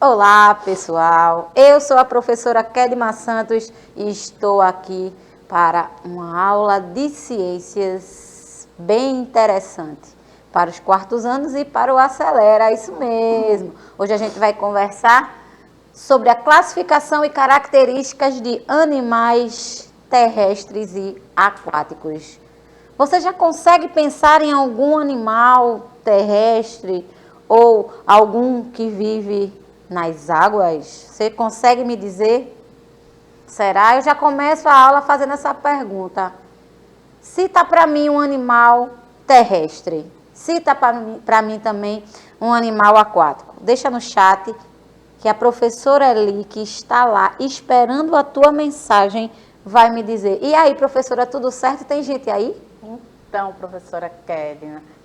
Olá, pessoal. Eu sou a professora Kedma Santos e estou aqui para uma aula de ciências bem interessante para os quartos anos e para o Acelera, isso mesmo. Hoje a gente vai conversar sobre a classificação e características de animais terrestres e aquáticos. Você já consegue pensar em algum animal terrestre ou algum que vive nas águas? Você consegue me dizer? Será? Eu já começo a aula fazendo essa pergunta. Cita para mim um animal terrestre. Cita para mim também um animal aquático. Deixa no chat que a professora Eli, que está lá esperando a tua mensagem, vai me dizer. E aí, professora, tudo certo? Tem gente aí? Então, professora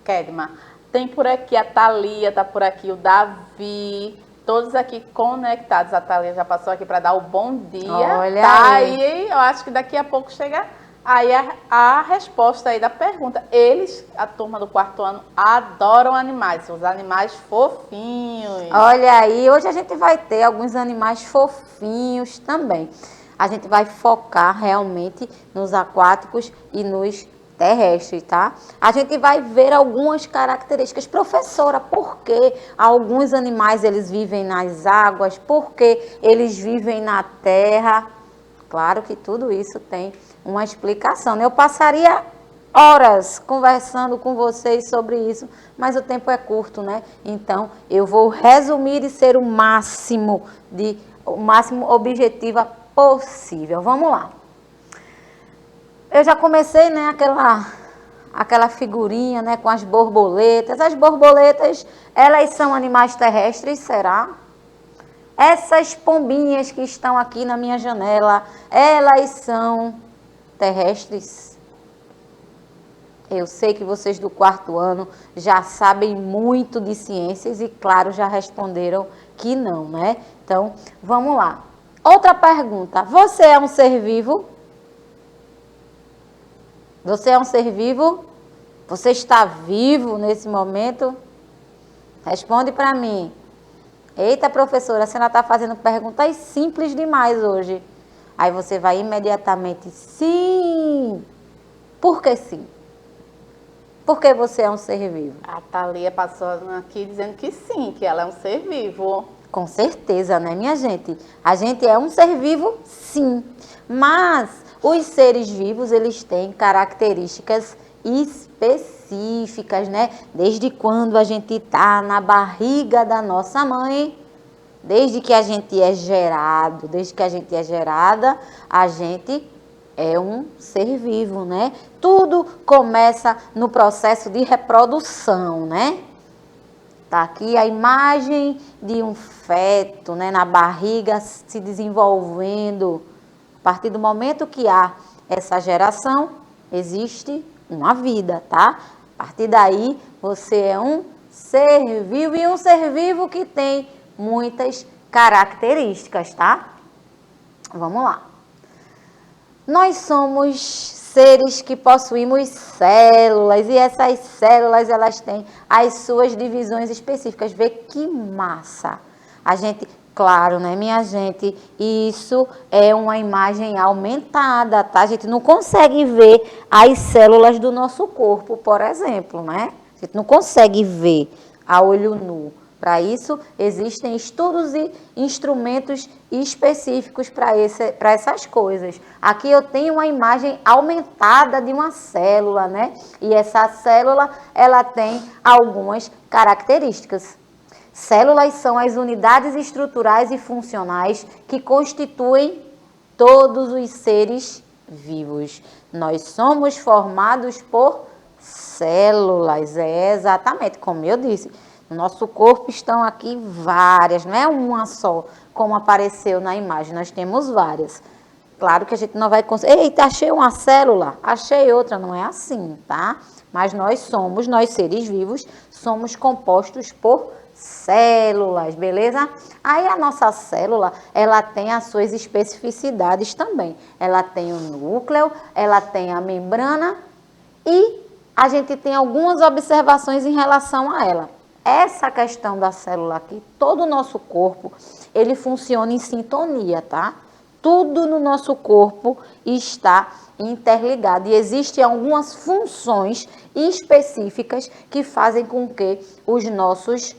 Kedma, tem por aqui a Thalia, está por aqui o Davi, todos aqui conectados. A Thalia já passou aqui para dar o bom dia. Olha tá aí. eu acho que daqui a pouco chega aí a resposta aí da pergunta. Eles, a turma do quarto ano, adoram animais, os animais fofinhos. Olha aí, hoje a gente vai ter alguns animais fofinhos também. A gente vai focar realmente nos aquáticos e nos terrestres, tá? A gente vai ver algumas características. Professora, por que alguns animais eles vivem nas águas? Por que eles vivem na terra? Claro que tudo isso tem uma explicação, né? Eu passaria horas conversando com vocês sobre isso, mas o tempo é curto, né? Então, eu vou resumir e ser o máximo objetiva possível. Vamos lá. Eu já comecei, né, aquela figurinha, né, com as borboletas. As borboletas, elas são animais terrestres, será? Essas pombinhas que estão aqui na minha janela, elas são terrestres? Eu sei que vocês do quarto ano já sabem muito de ciências e, claro, já responderam que não, né? Então, vamos lá. Outra pergunta. Você é um ser vivo? Você é um ser vivo? Você está vivo nesse momento? Responde para mim. Eita, professora, a senhora está fazendo perguntas simples demais hoje. Aí você vai imediatamente, sim. Por que sim? Porque você é um ser vivo? A Thalia passou aqui dizendo que sim, que ela é um ser vivo. Com certeza, né, minha gente? A gente é um ser vivo, sim. Mas os seres vivos, eles têm características específicas, né? Desde quando a gente está na barriga da nossa mãe, desde que a gente é gerado, desde que a gente é gerada, a gente é um ser vivo, né? Tudo começa no processo de reprodução, né? Tá aqui a imagem de um feto, né, na barriga se desenvolvendo. A partir do momento que há essa geração, existe uma vida, tá? A partir daí, você é um ser vivo e um ser vivo que tem muitas características, tá? Vamos lá. Nós somos seres que possuímos células e essas células, elas têm as suas divisões específicas. Vê que massa! A gente, claro, né, minha gente, isso é uma imagem aumentada, tá? A gente não consegue ver as células do nosso corpo, por exemplo, né? A gente não consegue ver a olho nu. Para isso, existem estudos e instrumentos específicos para essas coisas. Aqui eu tenho uma imagem aumentada de uma célula, né? E essa célula, ela tem algumas características. Células são as unidades estruturais e funcionais que constituem todos os seres vivos. Nós somos formados por células, exatamente, como eu disse. No nosso corpo estão aqui várias, não é uma só, como apareceu na imagem, nós temos várias. Claro que a gente não vai conseguir, eita, achei uma célula, achei outra, não é assim, tá? Mas nós seres vivos, somos compostos por células, beleza? Aí a nossa célula, ela tem as suas especificidades também. Ela tem o núcleo, ela tem a membrana e a gente tem algumas observações em relação a ela. essa questão da célula aqui, todo o nosso corpo, ele funciona em sintonia, tá? Tudo no nosso corpo está interligado e existem algumas funções específicas que fazem com que os nossos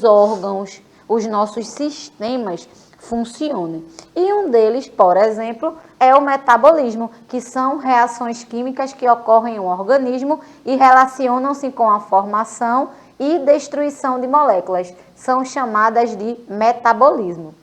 órgãos, os nossos sistemas funcionem. E um deles, por exemplo, é o metabolismo, que são reações químicas que ocorrem em um organismo e relacionam-se com a formação e destruição de moléculas. São chamadas de metabolismo.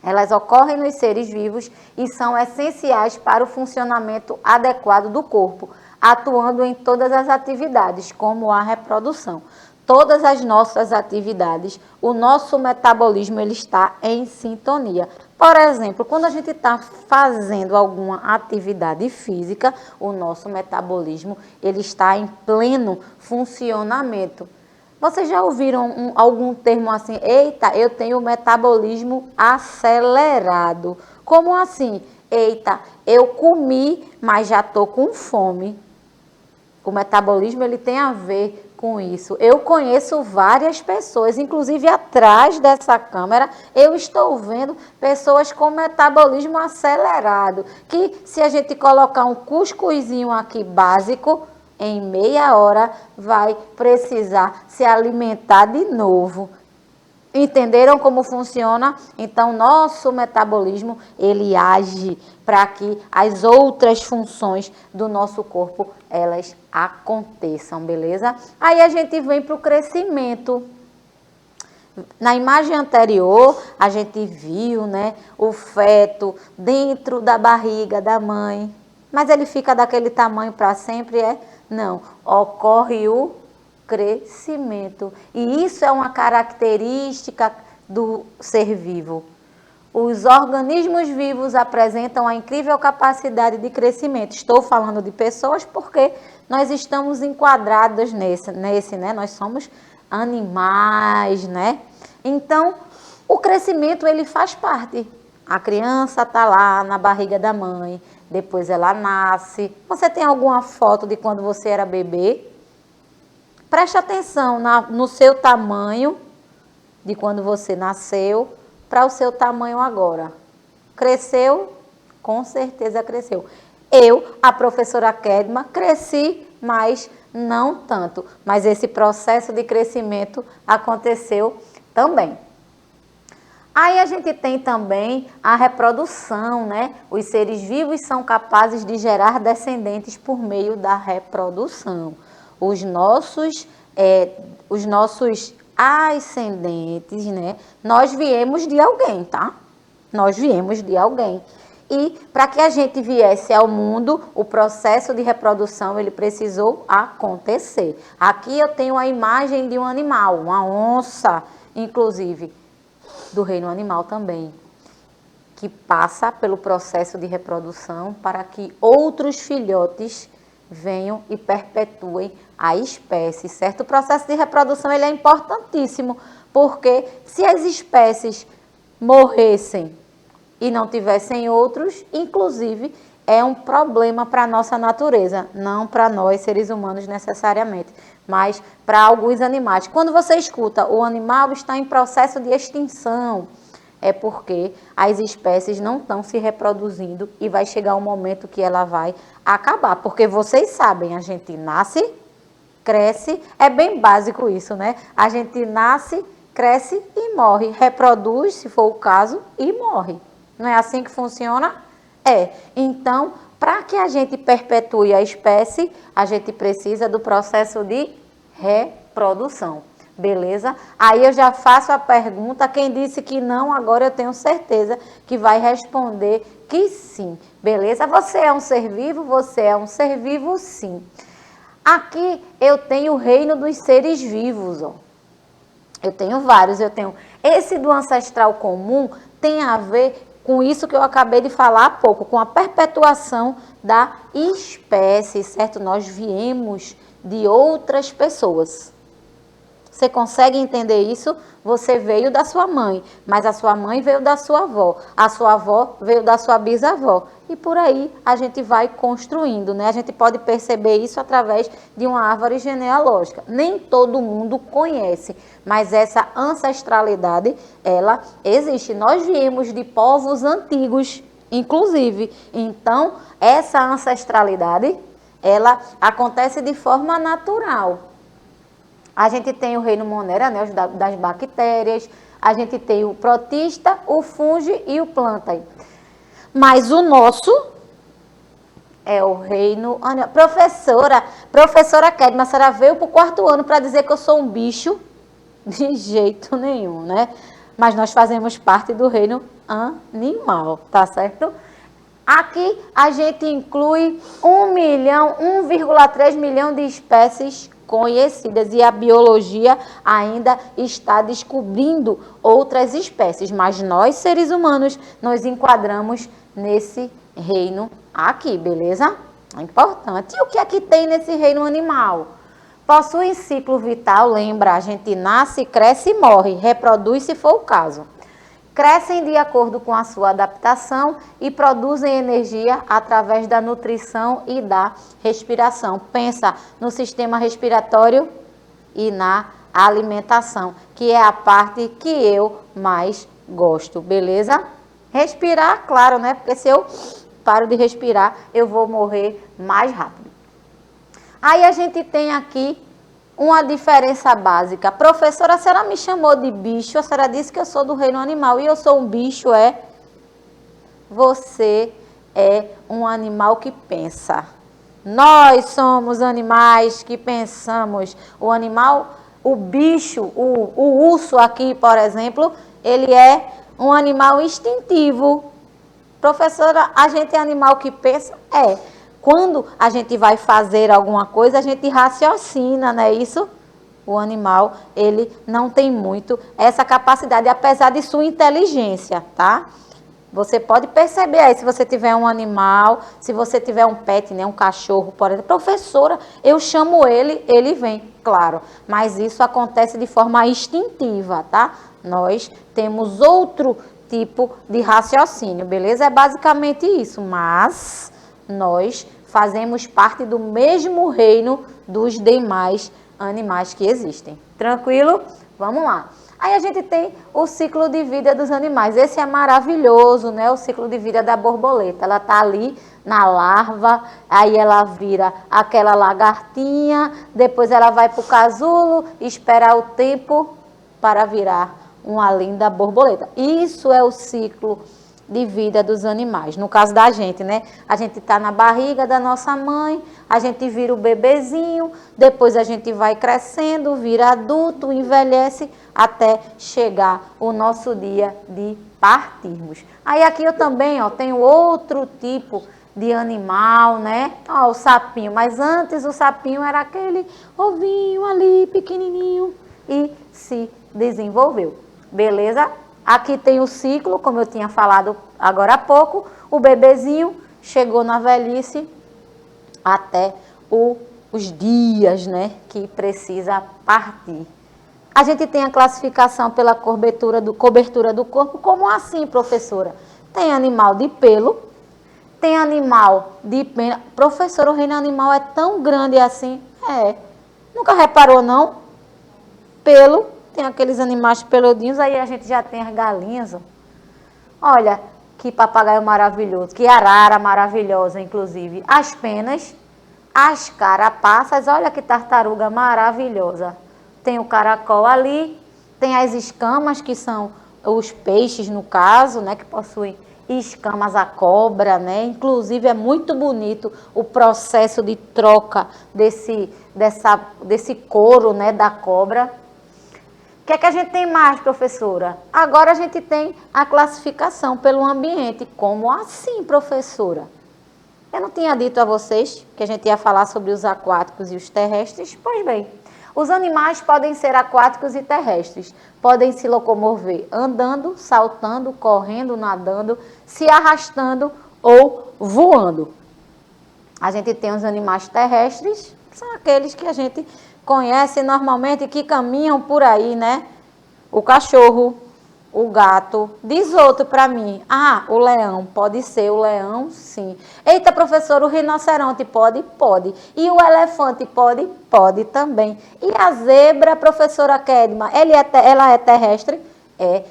Elas ocorrem nos seres vivos e são essenciais para o funcionamento adequado do corpo, atuando em todas as atividades, como a reprodução. Todas as nossas atividades, o nosso metabolismo ele está em sintonia. Por exemplo, quando a gente está fazendo alguma atividade física, o nosso metabolismo ele está em pleno funcionamento. Vocês já ouviram algum termo assim? Eita, eu tenho metabolismo acelerado. Como assim? Eita, eu comi, mas já estou com fome. O metabolismo ele tem a ver com isso. Eu conheço várias pessoas, inclusive atrás dessa câmera, eu estou vendo pessoas com metabolismo acelerado, que se a gente colocar um cuscuzinho aqui básico, em meia hora vai precisar se alimentar de novo. Entenderam como funciona? Então, nosso metabolismo, ele age para que as outras funções do nosso corpo, elas aconteçam, beleza? Aí a gente vem para o crescimento. Na imagem anterior, a gente viu, né, o feto dentro da barriga da mãe. Mas ele fica daquele tamanho para sempre, é? Não, ocorre o crescimento. E isso é uma característica do ser vivo. Os organismos vivos apresentam a incrível capacidade de crescimento. Estou falando de pessoas porque nós estamos enquadrados nesse, né? Nós somos animais, né? Então, o crescimento, ele faz parte. A criança está lá na barriga da mãe, depois ela nasce. Você tem alguma foto de quando você era bebê? Preste atenção no seu tamanho de quando você nasceu para o seu tamanho agora. Cresceu? Com certeza cresceu. Eu, a professora Kedma, cresci, mas não tanto. Mas esse processo de crescimento aconteceu também. Aí a gente tem também a reprodução, né? Os seres vivos são capazes de gerar descendentes por meio da reprodução. Os nossos ascendentes, né? Nós viemos de alguém, tá? Nós viemos de alguém. E para que a gente viesse ao mundo, o processo de reprodução, ele precisou acontecer. Aqui eu tenho a imagem de um animal, uma onça, inclusive, do reino animal também, que passa pelo processo de reprodução para que outros filhotes venham e perpetuem a espécie, certo? O processo de reprodução ele é importantíssimo, porque se as espécies morressem e não tivessem outros, inclusive, é um problema para a nossa natureza, não para nós, seres humanos, necessariamente, mas para alguns animais. Quando você escuta o animal está em processo de extinção, é porque as espécies não estão se reproduzindo e vai chegar um momento que ela vai acabar. Porque vocês sabem, a gente nasce, cresce, é bem básico isso, né? A gente nasce, cresce e morre, reproduz, se for o caso, e morre. Não é assim que funciona? É. Então, para que a gente perpetue a espécie, a gente precisa do processo de reprodução. Beleza? Aí eu já faço a pergunta, quem disse que não, agora eu tenho certeza que vai responder que sim. Beleza? Você é um ser vivo? Você é um ser vivo, sim. Aqui eu tenho o reino dos seres vivos, ó. Eu tenho vários, eu tenho. Esse do ancestral comum tem a ver com isso que eu acabei de falar há pouco, com a perpetuação da espécie, certo? Nós viemos de outras pessoas. Você consegue entender isso? Você veio da sua mãe, mas a sua mãe veio da sua avó veio da sua bisavó. e por aí a gente vai construindo, né? A gente pode perceber isso através de uma árvore genealógica. Nem todo mundo conhece, mas essa ancestralidade, ela existe. Nós viemos de povos antigos, inclusive. Então, essa ancestralidade, ela acontece de forma natural. A gente tem o reino Monera, né, das bactérias, a gente tem o protista, o fungo e o planta. Mas o nosso é o reino... Professora Kedma, a senhora veio para o 4º ano para dizer que eu sou um bicho? De jeito nenhum, né? Mas nós fazemos parte do reino animal, tá certo? Aqui a gente inclui 1,3 milhão de espécies conhecidas e a biologia ainda está descobrindo outras espécies, mas nós, seres humanos, nos enquadramos nesse reino aqui, beleza? É importante. E o que é que tem nesse reino animal? Possui ciclo vital, lembra, a gente nasce, cresce e morre, reproduz se for o caso. Crescem de acordo com a sua adaptação e produzem energia através da nutrição e da respiração. Pensa no sistema respiratório e na alimentação, que é a parte que eu mais gosto, beleza? Respirar, claro, né? Porque se eu paro de respirar, eu vou morrer mais rápido. Aí a gente tem aqui uma diferença básica. Professora, a senhora me chamou de bicho, a senhora disse que eu sou do reino animal e eu sou um bicho, é? Você é um animal que pensa. Nós somos animais que pensamos. O animal, o bicho, o urso aqui, por exemplo, ele é um animal instintivo. Professora, a gente é animal que pensa? É. Quando a gente vai fazer alguma coisa, a gente raciocina, não é isso? O animal, ele não tem muito essa capacidade, apesar de sua inteligência, tá? Você pode perceber aí, se você tiver um animal, se você tiver um pet, né, um cachorro, por exemplo. Professora, eu chamo ele, ele vem, claro. Mas isso acontece de forma instintiva, tá? Nós temos outro tipo de raciocínio, beleza? É basicamente isso, mas nós fazemos parte do mesmo reino dos demais animais que existem. Tranquilo? Vamos lá. Aí a gente tem o ciclo de vida dos animais. Esse é maravilhoso, né? O ciclo de vida da borboleta. Ela tá ali na larva, aí ela vira aquela lagartinha, depois ela vai para o casulo, esperar o tempo para virar uma linda borboleta. Isso é o ciclo de vida dos animais. No caso da gente, né? A gente está na barriga da nossa mãe, a gente vira o bebezinho, depois a gente vai crescendo, vira adulto, envelhece, até chegar o nosso dia de partirmos. Aí aqui eu também, ó, tenho outro tipo de animal, né? Ó, o sapinho. Mas antes o sapinho era aquele ovinho ali, pequenininho, e se desenvolveu. Beleza? Aqui tem o ciclo, como eu tinha falado agora há pouco, o bebezinho chegou na velhice até os dias, né, que precisa partir. A gente tem a classificação pela cobertura do corpo. Como assim, professora? Tem animal de pelo, tem animal de pena. Professora, o reino animal é tão grande assim? É. Nunca reparou, não? Pelo. Tem aqueles animais peludinhos, aí a gente já tem as galinhas. Ó. Olha, que papagaio maravilhoso, que arara maravilhosa, inclusive. As penas, as carapaças, olha que tartaruga maravilhosa. Tem o caracol ali, tem as escamas, que são os peixes, no caso, né, que possuem escamas, a cobra, né? Inclusive é muito bonito o processo de troca desse couro, né, da cobra. O que é que a gente tem mais, professora? Agora a gente tem a classificação pelo ambiente. Como assim, professora? Eu não tinha dito a vocês que a gente ia falar sobre os aquáticos e os terrestres? Pois bem, os animais podem ser aquáticos e terrestres. Podem se locomover andando, saltando, correndo, nadando, se arrastando ou voando. A gente tem os animais terrestres, que são aqueles que a gente conhece normalmente, que caminham por aí, né? O cachorro, o gato. Diz outro para mim. Ah, o leão. Pode ser o leão, sim. Eita, professor, o rinoceronte pode? Pode. E o elefante pode? Pode também. E a zebra, professora Kedma, ela é terrestre? É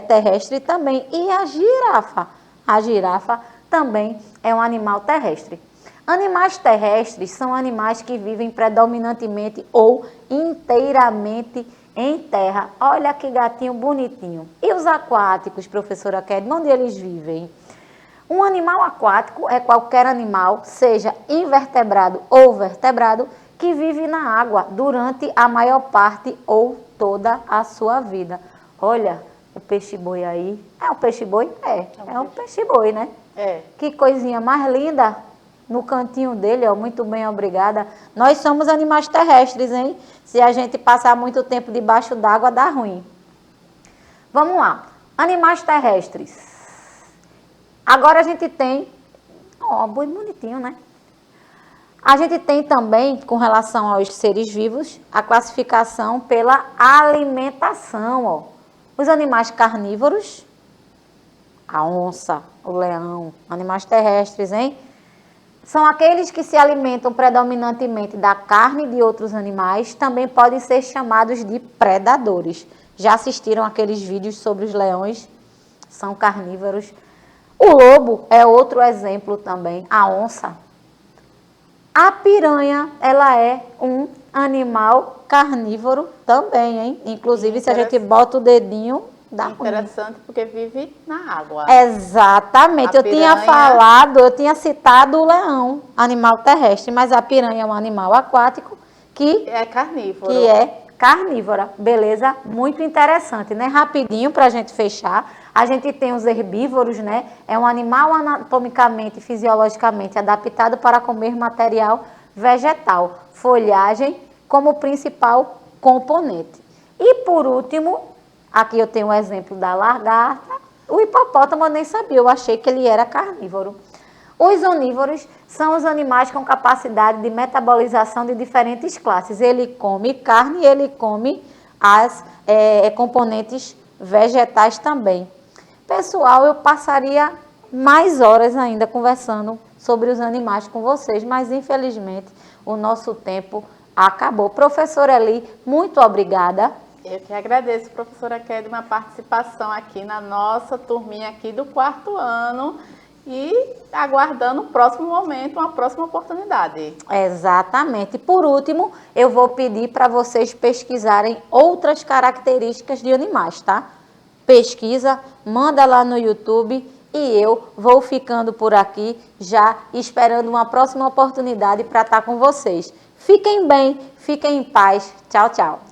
terrestre também. E a girafa? A girafa também é um animal terrestre. Animais terrestres são animais que vivem predominantemente ou inteiramente em terra. Olha que gatinho bonitinho. E os aquáticos, professora Kedma, onde eles vivem? Um animal aquático é qualquer animal, seja invertebrado ou vertebrado, que vive na água durante a maior parte ou toda a sua vida. Olha, o peixe-boi aí. É um peixe-boi? É um peixe-boi, né? É. Que coisinha mais linda no cantinho dele, ó. Muito bem, obrigada. Nós somos animais terrestres, hein? Se a gente passar muito tempo debaixo d'água, dá ruim. Vamos lá. Animais terrestres. Agora a gente tem... Ó, boi bonitinho, né? A gente tem também, com relação aos seres vivos, a classificação pela alimentação, ó. Os animais carnívoros, a onça, o leão, animais terrestres, hein? São aqueles que se alimentam predominantemente da carne de outros animais, também podem ser chamados de predadores. Já assistiram aqueles vídeos sobre os leões? São carnívoros. O lobo é outro exemplo também, a onça. A piranha, ela é um animal carnívoro também, hein? Inclusive, se a gente bota o dedinho, dá ruim. Interessante, porque vive na água. Exatamente. Eu tinha citado o leão, animal terrestre, mas a piranha é um animal aquático que é carnívoro. Que é carnívora. Beleza? Muito interessante, né? Rapidinho para a gente fechar. A gente tem os herbívoros, né? É um animal anatomicamente e fisiologicamente adaptado para comer material vegetal, folhagem como principal componente. E por último, aqui eu tenho o exemplo da lagarta. O hipopótamo eu nem sabia, eu achei que ele era carnívoro. Os onívoros são os animais com capacidade de metabolização de diferentes classes. Ele come carne e ele come as componentes vegetais também. Pessoal, eu passaria mais horas ainda conversando sobre os animais com vocês, mas infelizmente o nosso tempo acabou. Professora Eli, muito obrigada. Eu que agradeço, professora Kedma, a participação aqui na nossa turminha aqui do 4º ano e aguardando o próximo momento, uma próxima oportunidade. Exatamente. Por último, eu vou pedir para vocês pesquisarem outras características de animais, tá? Pesquisa, manda lá no YouTube e eu vou ficando por aqui já esperando uma próxima oportunidade para estar com vocês. Fiquem bem, fiquem em paz. Tchau, tchau.